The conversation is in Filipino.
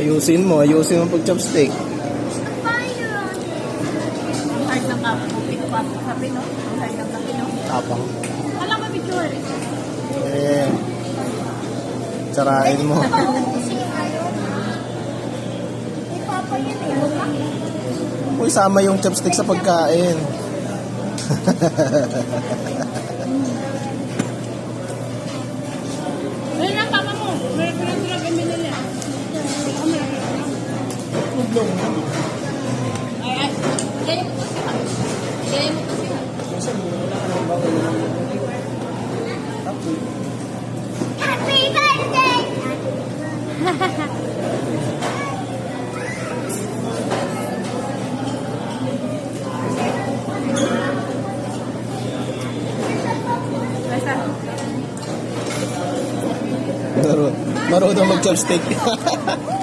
Ayusin mo pag-chopstick. Hard ng kape, no? Hard ng kape, no? Tapang. Wala ka picture. Tsarain mo. Huwag isama yung chopstick sa pagkain. Ayun na, tama mo. Meron lang kami nila. Udlong. Ay. Gaya mo kasi ha. Gaya mo kasi ha. Happy birthday! Marunong mag-chopstick.